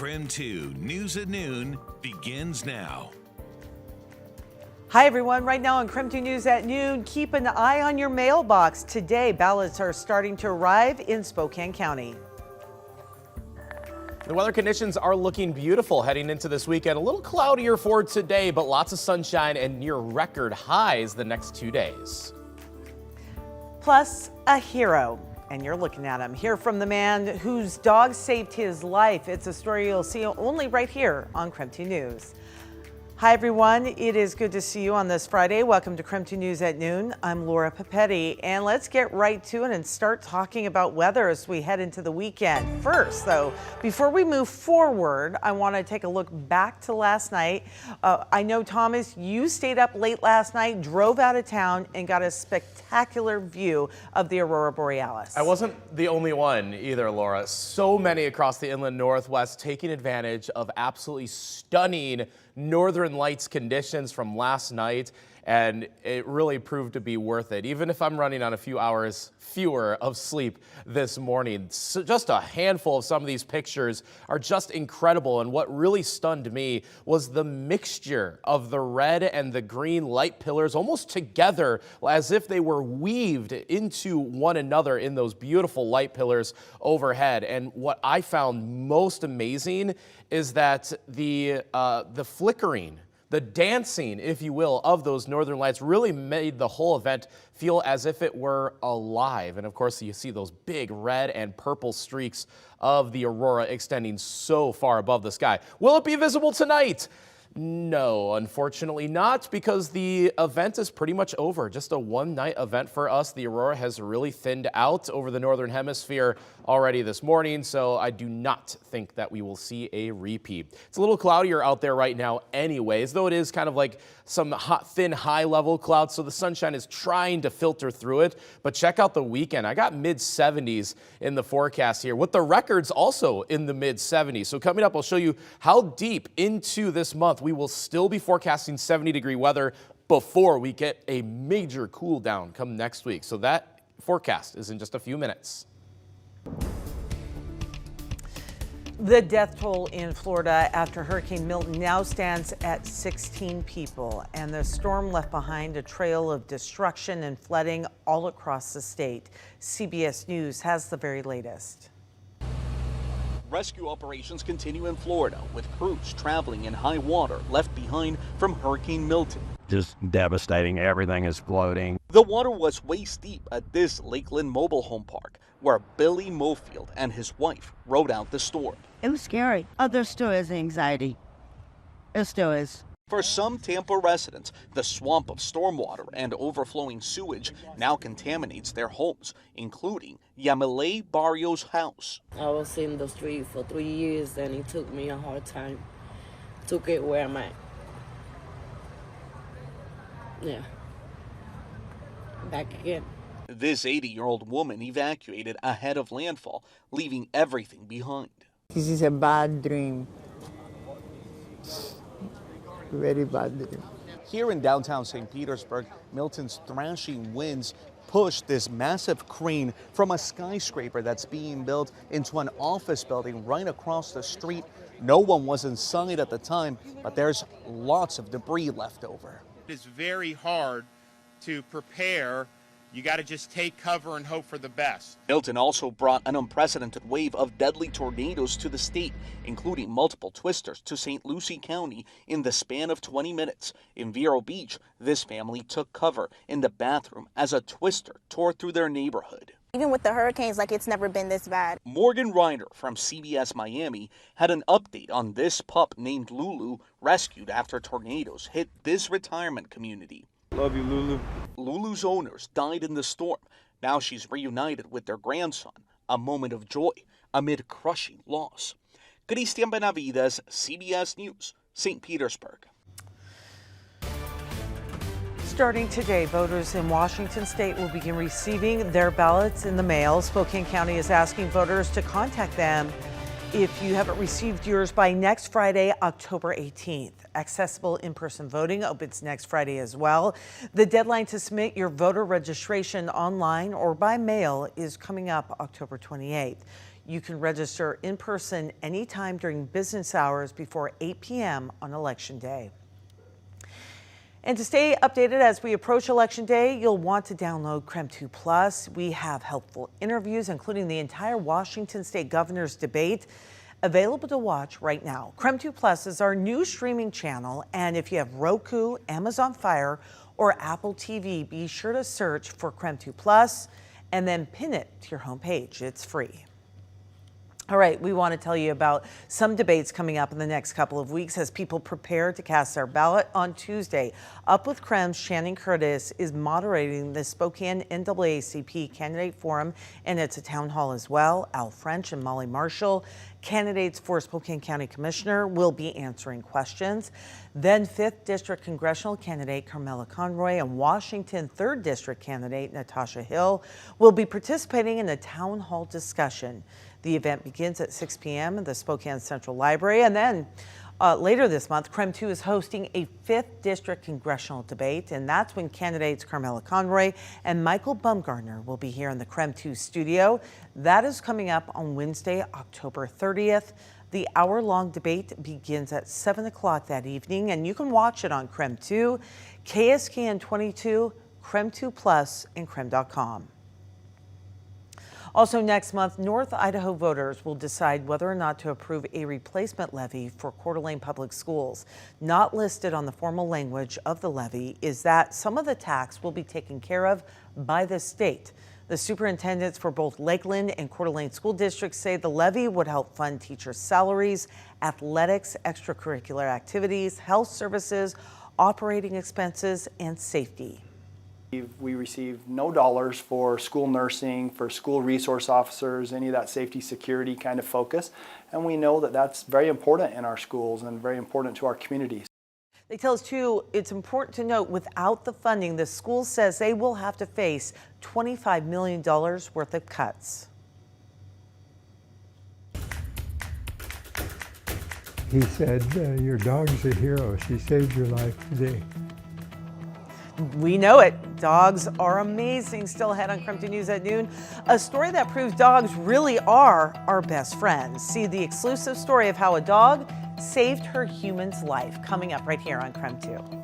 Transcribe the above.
KREM 2 News at Noon begins now. Hi everyone, right now on KREM 2 News at Noon, keep an eye on your mailbox. Today, ballots are starting to arrive in Spokane County. The weather conditions are looking beautiful heading into this weekend. A little cloudier for today, but lots of sunshine and near record highs the next 2 days. Plus, a hero. And you're looking at him. Hear from the man whose dog saved his life. It's a story you'll see only right here on KREM 2 News. Hi everyone, it is good to see you on this Friday. Welcome to KREM 2 News at Noon. I'm Laura Papetti, and let's get right to it and start talking about weather as we head into the weekend. First, though, before we move forward, I want to take a look back to last night. I know, Thomas, you stayed up late last night, drove out of town, and got a spectacular view of the Aurora Borealis. I wasn't the only one either, Laura. So many across the inland Northwest taking advantage of absolutely stunning Northern Lights conditions from last night, and it really proved to be worth it, even if I'm running on a few hours fewer of sleep this morning. So just a handful of some of these pictures are just incredible, and what really stunned me was the mixture of the red and the green light pillars almost together, as if they were weaved into one another in those beautiful light pillars overhead. And what I found most amazing is that the flickering, the dancing, if you will, of those northern lights really made the whole event feel as if it were alive. And of course, you see those big red and purple streaks of the aurora extending so far above the sky. Will it be visible tonight? No, unfortunately not, because the event is pretty much over. Just a one-night event for us. The aurora has really thinned out over the northern hemisphere already this morning, so I do not think that we will see a repeat. It's a little cloudier out there right now anyways, though it is kind of like some thin high-level clouds, so the sunshine is trying to filter through it. But check out the weekend. I got mid-70s in the forecast here, with the records also in the mid-70s. So coming up, I'll show you how deep into this month we will still be forecasting 70-degree weather before we get a major cool down come next week. So that forecast is in just a few minutes. The death toll in Florida after Hurricane Milton now stands at 16 people, and the storm left behind a trail of destruction and flooding all across the state. CBS News has the very latest. Rescue operations continue in Florida, with crews traveling in high water left behind from Hurricane Milton. Just devastating. Everything is floating. The water was waist deep at this Lakeland mobile home park, where Billy Mofield and his wife rode out the storm. It was scary. Oh, there still is anxiety. It still is. For some Tampa residents, the swamp of stormwater and overflowing sewage now contaminates their homes, including Yamile Barrios' house. I was in the street for 3 years, and it took me a hard time to get where I'm at. Yeah. Back again. This 80-year-old woman evacuated ahead of landfall, leaving everything behind. This is a bad dream. Very bad dream. Here in downtown St. Petersburg, Milton's thrashing winds pushed this massive crane from a skyscraper that's being built into an office building right across the street. No one was inside at the time, but there's lots of debris left over. It's very hard to prepare. You got to just take cover and hope for the best. Milton also brought an unprecedented wave of deadly tornadoes to the state, including multiple twisters to St. Lucie County in the span of 20 minutes. In Vero Beach, this family took cover in the bathroom as a twister tore through their neighborhood. Even with the hurricanes, it's never been this bad. Morgan Ryder from CBS Miami had an update on this pup named Lulu, rescued after tornadoes hit this retirement community. Love you, Lulu. Lulu's owners died in the storm. Now she's reunited with their grandson, a moment of joy amid crushing loss. Cristian Benavides, CBS News, St. Petersburg. Starting today, voters in Washington state will begin receiving their ballots in the mail. Spokane County is asking voters to contact them if you haven't received yours by next Friday, October 18th. Accessible in-person voting opens next Friday as well. The deadline to submit your voter registration online or by mail is coming up October 28th. You can register in person anytime during business hours before 8 p.m. on Election Day. And to stay updated as we approach Election Day, you'll want to download KREM 2 Plus. We have helpful interviews, including the entire Washington State Governor's debate, available to watch right now. KREM 2 Plus is our new streaming channel, and if you have Roku, Amazon Fire, or Apple TV, be sure to search for KREM 2 Plus and then pin it to your homepage. It's free. All right, we want to tell you about some debates coming up in the next couple of weeks as people prepare to cast their ballot on Tuesday. Up with KREM's Shannon Curtis is moderating the Spokane NAACP Candidate Forum, and it's a town hall as well. Al French and Molly Marshall, candidates for Spokane County Commissioner, will be answering questions. Then 5th District Congressional candidate Carmela Conroy and Washington 3rd District candidate Natasha Hill will be participating in a town hall discussion. The event begins at 6 p.m. in the Spokane Central Library, and then later this month, KREM 2 is hosting a 5th District Congressional debate, and that's when candidates Carmela Conroy and Michael Bumgardner will be here in the KREM 2 studio. That is coming up on Wednesday, October 30th. The hour-long debate begins at 7 o'clock that evening, and you can watch it on KREM 2, KSKN 22, KREM 2 Plus, and KREM.com. Also next month, North Idaho voters will decide whether or not to approve a replacement levy for Coeur d'Alene Public Schools. Not listed on the formal language of the levy is that some of the tax will be taken care of by the state. The superintendents for both Lakeland and Coeur d'Alene school districts say the levy would help fund teachers' salaries, athletics, extracurricular activities, health services, operating expenses, and safety. We receive no dollars for school nursing, for school resource officers, any of that safety security kind of focus. And we know that that's very important in our schools and very important to our communities. They tell us too, it's important to note without the funding, the school says they will have to face $25 million worth of cuts. He said, your dog's a hero. She saved your life today. We know it. Dogs are amazing. Still ahead on KREM 2 News at noon. A story that proves dogs really are our best friends. See the exclusive story of how a dog saved her human's life coming up right here on KREM 2.